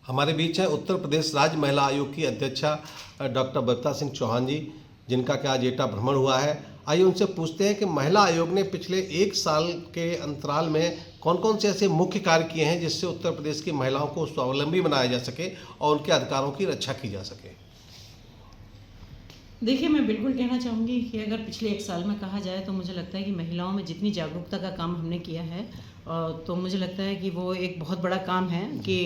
हमारे बीच है उत्तर प्रदेश राज्य महिला आयोग की अध्यक्षा डॉक्टर बबीता सिंह चौहान जी, जिनका कि आज एटा भ्रमण हुआ है। आइए उनसे पूछते हैं कि महिला आयोग ने पिछले 1 साल के अंतराल में कौन कौन से ऐसे मुख्य कार्य किए हैं जिससे उत्तर प्रदेश की महिलाओं को स्वावलंबी बनाया जा सके और उनके अधिकारों की रक्षा की जा सके। देखिए, मैं बिल्कुल कहना चाहूँगी कि अगर पिछले 1 साल में कहा जाए तो मुझे लगता है कि महिलाओं में जितनी जागरूकता का काम हमने किया है तो मुझे लगता है कि वो एक बहुत बड़ा काम है कि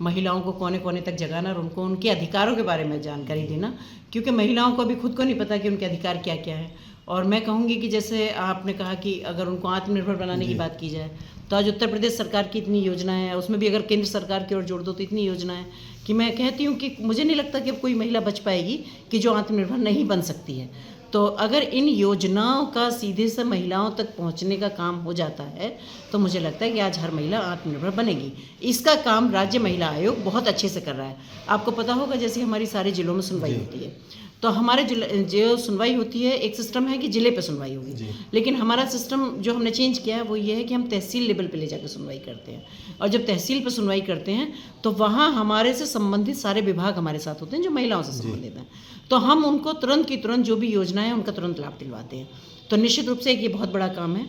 महिलाओं को कोने कोने तक जगाना और उनको उनके अधिकारों के बारे में जानकारी देना, क्योंकि महिलाओं को अभी खुद को नहीं पता कि उनके अधिकार क्या क्या हैं। और मैं कहूँगी कि जैसे आपने कहा कि अगर उनको आत्मनिर्भर बनाने की बात की जाए तो आज उत्तर प्रदेश सरकार की इतनी योजनाएं हैं, उसमें भी अगर केंद्र सरकार की ओर जोड़ दो तो इतनी योजनाएं कि मैं कहती हूँ कि मुझे नहीं लगता कि अब कोई महिला बच पाएगी कि जो आत्मनिर्भर नहीं बन सकती है। तो अगर इन योजनाओं का सीधे से महिलाओं तक पहुंचने का काम हो जाता है तो मुझे लगता है कि आज हर महिला आत्मनिर्भर बनेगी। इसका काम राज्य महिला आयोग बहुत अच्छे से कर रहा है। आपको पता होगा जैसे हमारी सारे जिलों में सुनवाई होती है तो हमारे जो सुनवाई होती है, एक सिस्टम है कि ज़िले पे सुनवाई होगी, लेकिन हमारा सिस्टम जो हमने चेंज किया है वो ये है कि हम तहसील लेवल पे ले जाकर सुनवाई करते हैं। और जब तहसील पे सुनवाई करते हैं तो वहाँ हमारे से संबंधित सारे विभाग हमारे साथ होते हैं जो महिलाओं से संबंधित हैं, तो हम उनको तुरंत की तुरंत जो भी योजना है उनका तुरंत लाभ दिलवाते हैं। तो निश्चित रूप से एक ये बहुत बड़ा काम है।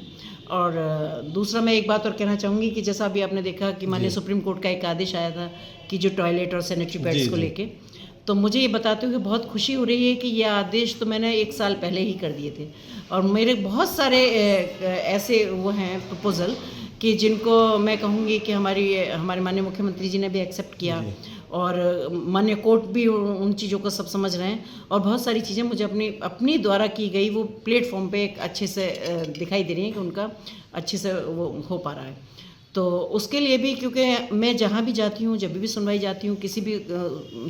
और दूसरा मैं एक बात और कहना चाहूँगी कि जैसा अभी आपने देखा कि माननीय सुप्रीम कोर्ट का एक आदेश आया था कि जो टॉयलेट और सैनिटरी पैड्स को लेके, तो मुझे ये बताते हुए बहुत खुशी हो रही है कि ये आदेश तो मैंने 1 साल पहले ही कर दिए थे और मेरे बहुत सारे ऐसे वो हैं प्रपोज़ल कि जिनको मैं कहूँगी कि हमारे माननीय मुख्यमंत्री जी ने भी एक्सेप्ट किया और माननीय कोर्ट भी उन चीज़ों को सब समझ रहे हैं और बहुत सारी चीज़ें मुझे अपनी द्वारा की गई वो प्लेटफॉर्म पे एक अच्छे से दिखाई दे रही हैं कि उनका अच्छे से वो हो पा रहा है। तो उसके लिए भी, क्योंकि मैं जहाँ भी जाती हूँ, जब भी सुनवाई जाती हूँ, किसी भी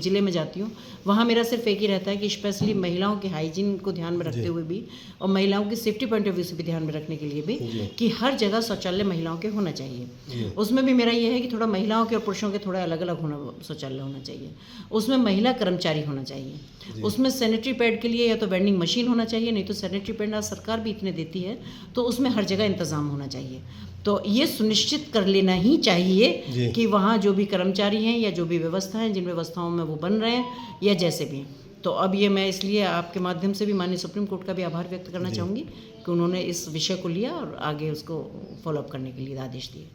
ज़िले में जाती हूँ, वहाँ मेरा सिर्फ एक ही रहता है कि स्पेशली महिलाओं के हाइजीन को ध्यान में रखते हुए भी और महिलाओं की सेफ्टी पॉइंट ऑफ व्यू से भी ध्यान में रखने के लिए भी कि हर जगह शौचालय महिलाओं के होना चाहिए। उसमें भी मेरा ये है कि थोड़ा महिलाओं के और पुरुषों के थोड़ा अलग अलग शौचालय होना चाहिए। उसमें महिला कर्मचारी होना चाहिए। उसमें सैनिटरी पैड के लिए या तो वेंडिंग मशीन होना चाहिए, नहीं तो सैनिटरी पैड आज सरकार भी इतने देती है तो उसमें हर जगह इंतज़ाम होना चाहिए। तो ये सुनिश्चित कर लेना ही चाहिए कि वहाँ जो भी कर्मचारी हैं या जो भी व्यवस्था है, जिन व्यवस्थाओं में वो बन रहे हैं या जैसे भी। तो अब ये मैं इसलिए आपके माध्यम से भी माननीय सुप्रीम कोर्ट का भी आभार व्यक्त करना चाहूँगी कि उन्होंने इस विषय को लिया और आगे उसको फॉलोअप करने के लिए आदेश दिए।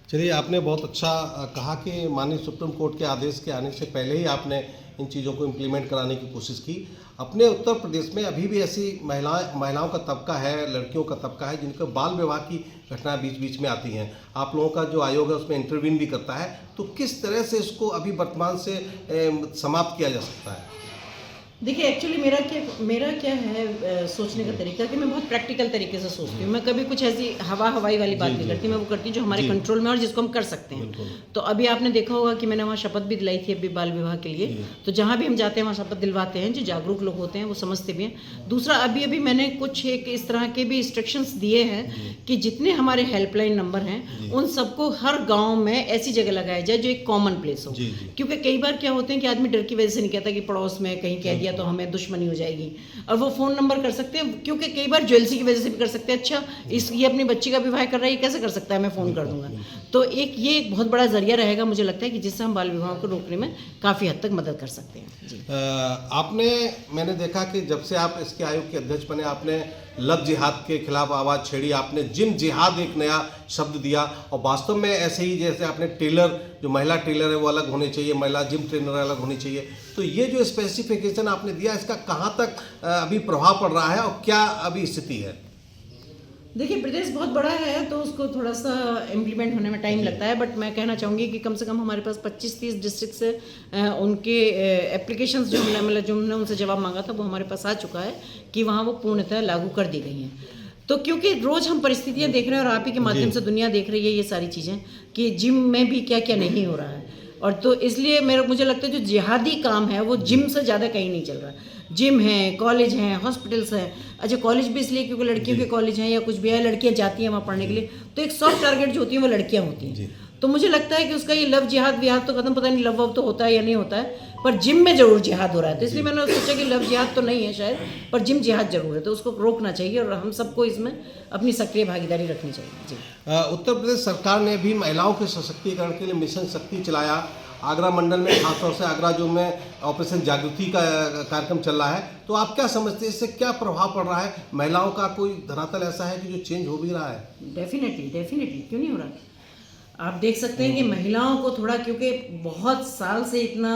चलिए, आपने बहुत अच्छा कहा कि माननीय सुप्रीम कोर्ट के आदेश के आने से पहले ही आपने इन चीज़ों को इम्प्लीमेंट कराने की कोशिश की। अपने उत्तर प्रदेश में अभी भी ऐसी महिलाओं का तबका है, लड़कियों का तबका है जिनको बाल विवाह की घटनाएं बीच बीच में आती हैं। आप लोगों का जो आयोग है उसमें इंटरवीन भी करता है, तो किस तरह से इसको अभी वर्तमान से समाप्त किया जा सकता है? देखिए, एक्चुअली मेरा क्या है सोचने का तरीका कि मैं बहुत प्रैक्टिकल तरीके से सोचती हूँ। मैं कभी कुछ ऐसी हवाई वाली बात नहीं करती। मैं वो करती हूँ जो हमारे कंट्रोल में और जिसको हम कर सकते हैं। तो अभी आपने देखा होगा कि मैंने वहाँ शपथ भी दिलाई थी अभी बाल विवाह के लिए। तो जहाँ भी हम जाते हैं वहाँ शपथ दिलवाते हैं। जो जागरूक लोग होते हैं वो समझते भी हैं। दूसरा, अभी मैंने कुछ एक इस तरह के भी इंस्ट्रक्शंस दिए हैं कि जितने हमारे हेल्पलाइन नंबर हैं उन सबको हर गाँव में ऐसी जगह लगाया जाए जो एक कॉमन प्लेस हो। क्योंकि कई बार क्या होते हैं कि आदमी डर की वजह से नहीं कहता कि पड़ोस में कहीं कह दिया तो हमें दुश्मनी हो जाएगी, और वो फ़ोन नंबर कर सकते हैं, क्योंकि कई बार ज्वेलसी की वजह से भी कर सकते हैं। अच्छा, ये अपनी बच्ची का विवाह कर रहा है, ये कैसे कर सकता है, मैं फ़ोन कर दूंगा। तो ये एक बहुत बड़ा जरिया रहेगा मुझे लगता है कि जिससे हम बाल विवाह को रोकने में काफ़ी हद तक मदद कर सकते हैं। जी, मैंने देखा कि जब से आप इसके आयोग के अध्यक्ष बने, आपने लव जिहाद के खिलाफ आवाज़ छेड़ी, आपने जिम जिहाद एक नया शब्द दिया और वास्तव में ऐसे ही जैसे आपने टेलर, जो महिला टेलर है वो अलग होने चाहिए, महिला जिम ट्रेनर अलग होनी चाहिए। तो ये जो स्पेसिफिकेशन आपने दिया, इसका कहाँ तक अभी प्रभाव पड़ रहा है और क्या अभी स्थिति है? देखिए, प्रदेश बहुत बड़ा है तो उसको थोड़ा सा इम्प्लीमेंट होने में टाइम लगता है, बट मैं कहना चाहूँगी कि कम से कम हमारे पास 25-30 डिस्ट्रिक्ट से उनके एप्लीकेशंस जो हमने उनसे जवाब मांगा था वो हमारे पास आ चुका है कि वहाँ वो पूर्णतः लागू कर दी गई हैं। तो क्योंकि रोज़ हम परिस्थितियाँ देख रहे हैं और आप ही के माध्यम से दुनिया देख रही है ये सारी चीज़ें कि जिम में भी क्या क्या नहीं हो रहा है, और तो इसलिए मुझे लगता है जो जिहादी काम है वो जिम से ज़्यादा कहीं नहीं चल रहा है। जिम है, कॉलेज हैं, हॉस्पिटल्स हैं। अच्छा, कॉलेज भी इसलिए क्योंकि लड़कियों के कॉलेज हैं या कुछ भी है, लड़कियां जाती हैं वहाँ पढ़ने के लिए, तो एक सॉफ्ट टारगेट जो होती है वो लड़कियां होती हैं। तो मुझे लगता है कि उसका ये लव जिहाद विहाद तो खत्म, पता नहीं लव वव तो होता है या नहीं होता है, पर जिम में जरूर जिहाद हो रहा है। तो इसलिए मैंने सोचा कि लव जिहाद तो नहीं है शायद, पर जिम जिहाद जरूर है, तो उसको रोकना चाहिए और हम सबको इसमें अपनी सक्रिय भागीदारी रखनी चाहिए। जी, उत्तर प्रदेश सरकार ने भी महिलाओं के सशक्तिकरण के लिए मिशन शक्ति चलाया आगरा मंडल में खासतौर से आगरा जो में ऑपरेशन जागृति का कार्यक्रम चल रहा है, तो आप क्या समझते हैं इससे क्या प्रभाव पड़ रहा है? महिलाओं का कोई धरातल ऐसा है कि जो चेंज हो भी रहा है? डेफिनेटली क्यों नहीं हो रहा? आप देख सकते हैं कि महिलाओं को थोड़ा, क्योंकि बहुत साल से इतना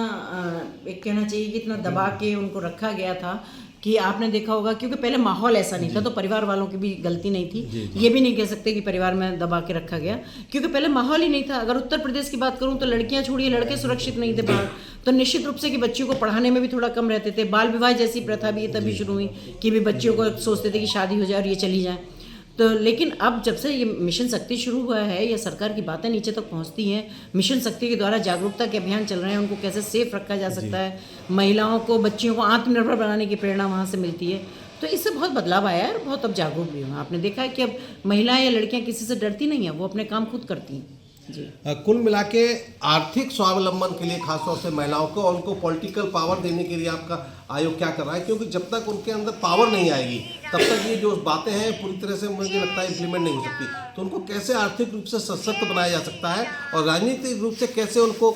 एक कहना चाहिए कि इतना दबा के उनको रखा गया था कि आपने देखा होगा, क्योंकि पहले माहौल ऐसा नहीं था, तो परिवार वालों की भी गलती नहीं थी। ये भी नहीं कह सकते कि परिवार में दबा के रखा गया, क्योंकि पहले माहौल ही नहीं था। अगर उत्तर प्रदेश की बात करूं तो लड़कियां छोड़िए, लड़के सुरक्षित नहीं थे बाहर, तो निश्चित रूप से कि बच्चियों को पढ़ाने में भी थोड़ा कम रहते थे। बाल विवाह जैसी प्रथा भी तभी शुरू हुई कि भी बच्चियों को सोचते थे कि शादी हो जाए और ये चली जाए। तो लेकिन अब जब से ये मिशन शक्ति शुरू हुआ है, या सरकार की बातें नीचे तक पहुंचती हैं, मिशन शक्ति के द्वारा जागरूकता के अभियान चल रहे हैं, उनको कैसे सेफ रखा जा सकता है, महिलाओं को, बच्चियों को आत्मनिर्भर बनाने की प्रेरणा वहाँ से मिलती है, तो इससे बहुत बदलाव आया है और बहुत अब जागरूक भी हुआ। आपने देखा है कि अब महिलाएं या लड़कियां किसी से डरती नहीं हैं, वो अपने काम खुद करती हैं। जी, कुल मिला के आर्थिक स्वावलंबन के लिए खासतौर से महिलाओं को और उनको पॉलिटिकल पावर देने के लिए आपका आयोग क्या कर रहा है? क्योंकि जब तक उनके अंदर पावर नहीं आएगी तब तक ये जो बातें हैं पूरी तरह से मुझे लगता है इम्प्लीमेंट नहीं हो सकती। तो उनको कैसे आर्थिक रूप से सशक्त बनाया जा सकता है और राजनीतिक रूप से कैसे उनको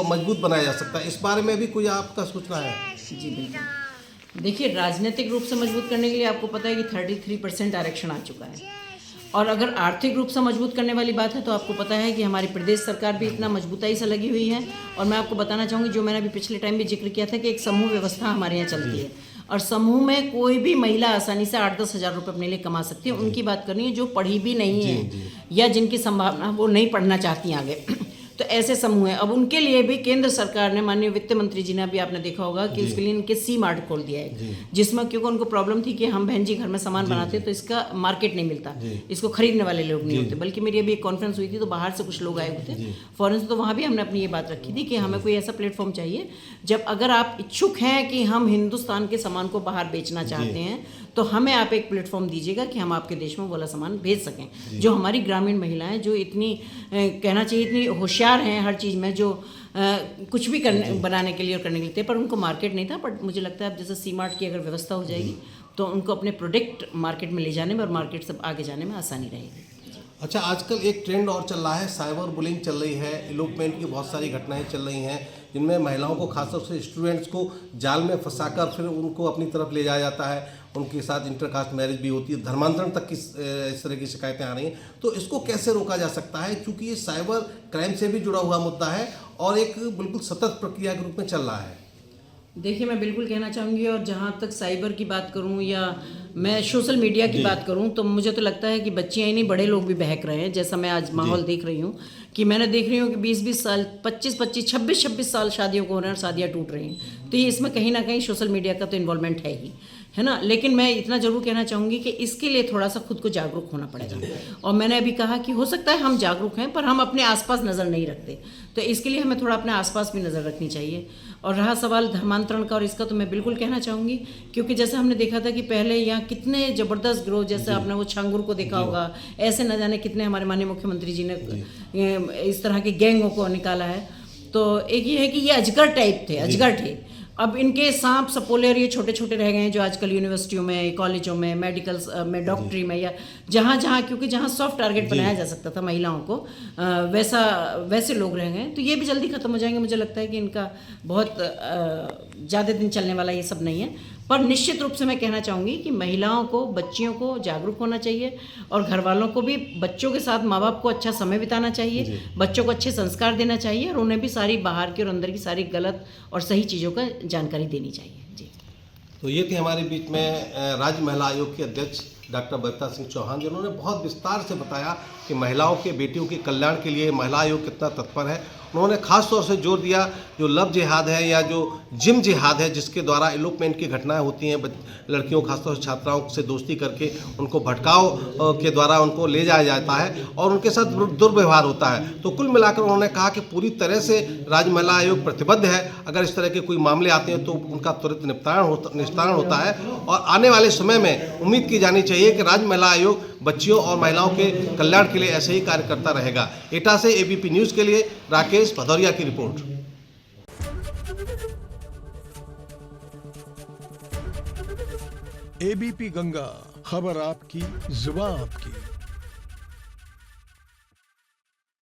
मजबूत बनाया जा सकता है, इस बारे में भी कोई आपका सूचना है? जी बिल्कुल। देखिए, राजनीतिक रूप से मजबूत करने के लिए आपको पता है कि 33% आरक्षण आ चुका है, और अगर आर्थिक रूप से मजबूत करने वाली बात है तो आपको पता है कि हमारी प्रदेश सरकार भी इतना मजबूताई से लगी हुई है। और मैं आपको बताना चाहूँगी, जो मैंने अभी पिछले टाइम भी जिक्र किया था कि एक समूह व्यवस्था हमारे यहाँ चलती है, और समूह में कोई भी महिला आसानी से 8-10 हज़ार रुपये अपने लिए कमा सकती है। उनकी बात करनी है जो पढ़ी भी नहीं है या जिनकी संभावना वो नहीं पढ़ना चाहती आगे, तो ऐसे समूह हैं। अब उनके लिए भी केंद्र सरकार ने, माननीय वित्त मंत्री जी ने भी आपने देखा होगा कि उसके लिए इनके सी मार्ट खोल दिया है, जिसमें क्योंकि उनको प्रॉब्लम थी कि हम बहन जी घर में सामान बनाते तो इसका मार्केट नहीं मिलता, इसको खरीदने वाले लोग नहीं होते। बल्कि मेरी अभी एक कॉन्फ्रेंस हुई थी तो बाहर से कुछ लोग आए हुए थे फॉरेन से, तो वहाँ भी हमने अपनी ये बात रखी थी कि हमें कोई ऐसा प्लेटफॉर्म चाहिए जब अगर आप इच्छुक हैं कि हम हिंदुस्तान के सामान को बाहर बेचना चाहते हैं तो हमें आप एक प्लेटफॉर्म दीजिएगा कि हम आपके देश में वाला सामान भेज सकें। जो हमारी ग्रामीण महिलाएं जो इतनी कहना चाहिए इतनी होशियार हैं हर चीज़ में, जो कुछ भी करने बनाने के लिए और करने के लिए, पर उनको मार्केट नहीं था। बट मुझे लगता है अब जैसे सी मार्ट की अगर व्यवस्था हो जाएगी तो उनको अपने प्रोडक्ट मार्केट में ले जाने में और मार्केट से आगे जाने में आसानी रहेगी। अच्छा, आजकल एक ट्रेंड और चल रहा है, साइबर बुलिंग चल रही है, इलोपमेंट की बहुत सारी घटनाएं चल रही हैं जिनमें महिलाओं को खासतौर से स्टूडेंट्स को जाल में फंसाकर फिर उनको अपनी तरफ ले जाया जाता है, उनके साथ इंटरकास्ट मैरिज भी होती है, धर्मांतरण तक की इस तरह की शिकायतें आ रही हैं। तो इसको कैसे रोका जा सकता है, क्योंकि ये साइबर क्राइम से भी जुड़ा हुआ मुद्दा है और एक बिल्कुल सतत प्रक्रिया के रूप में चल रहा है? देखिए, मैं बिल्कुल कहना चाहूँगी, और जहाँ तक साइबर की बात करूँ या मैं सोशल मीडिया की बात करूँ, तो मुझे तो लगता है कि बच्चियाँ ही नहीं बड़े लोग भी बहक रहे हैं। जैसा मैं आज माहौल देख रही हूँ कि मैंने देख रही हूँ कि 20-20 साल, 25-25, 26-26 साल शादियों को हो रहे हैं और शादियाँ टूट रही हैं। तो ये इसमें कहीं ना कहीं सोशल मीडिया का तो इन्वॉल्वमेंट है ही, है ना। लेकिन मैं इतना ज़रूर कहना चाहूँगी कि इसके लिए थोड़ा सा खुद को जागरूक होना पड़ेगा। और मैंने अभी कहा कि हो सकता है हम जागरूक हैं पर हम अपने आसपास नज़र नहीं रखते, तो इसके लिए हमें थोड़ा अपने आसपास भी नज़र रखनी चाहिए। और रहा सवाल धर्मांतरण का और इसका, तो मैं बिल्कुल कहना चाहूँगी, क्योंकि जैसे हमने देखा था कि पहले यहाँ कितने ज़बरदस्त ग्रोह, जैसे आपने वो छांगुर को देखा होगा, ऐसे न जाने कितने हमारे माननीय मुख्यमंत्री जी ने इस तरह के गैंगों को निकाला है। तो एक ये है कि ये अजगर टाइप थे, अजगर थे। अब इनके सांप सपोले और ये छोटे छोटे रह गए हैं, जो आजकल यूनिवर्सिटियों में, कॉलेजों में, मेडिकल्स में, डॉक्टरी में, या जहाँ जहाँ, क्योंकि जहाँ सॉफ्ट टारगेट बनाया जा सकता था महिलाओं को, वैसे लोग रह गए हैं। तो ये भी जल्दी खत्म हो जाएंगे। मुझे लगता है कि इनका बहुत ज़्यादा दिन चलने वाला ये सब नहीं है। पर निश्चित रूप से मैं कहना चाहूँगी कि महिलाओं को, बच्चियों को जागरूक होना चाहिए, और घर वालों को भी बच्चों के साथ माँ बाप को अच्छा समय बिताना चाहिए, बच्चों को अच्छे संस्कार देना चाहिए, और उन्हें भी सारी बाहर की और अंदर की सारी गलत और सही चीज़ों का जानकारी देनी चाहिए। जी, तो ये थी हमारे बीच में राज्य महिला आयोग के अध्यक्ष डॉक्टर बबीता सिंह चौहान, जिन्होंने बहुत विस्तार से बताया कि महिलाओं के, बेटियों के कल्याण के लिए महिला आयोग कितना तत्पर है। उन्होंने खास तौर से जोर दिया जो लव जिहाद है या जो जिम जिहाद है, जिसके द्वारा इलोपमेंट की घटनाएं होती हैं, लड़कियों खासतौर से छात्राओं से दोस्ती करके उनको भटकाव के द्वारा उनको ले जाया जाता है और उनके साथ दुर्व्यवहार होता है। तो कुल मिलाकर उन्होंने कहा कि पूरी तरह से राज्य महिला आयोग प्रतिबद्ध है। अगर इस तरह के कोई मामले आते हैं तो उनका त्वरित निस्तारण होता है, और आने वाले समय में उम्मीद की जानी चाहिए कि राज्य महिला आयोग बच्चियों और महिलाओं के कल्याण के लिए ऐसे ही कार्य करता रहेगा। एटा से एबीपी न्यूज़ के लिए राकेश भदौरिया की रिपोर्ट। एबीपी गंगा, खबर आपकी, जुबान आपकी।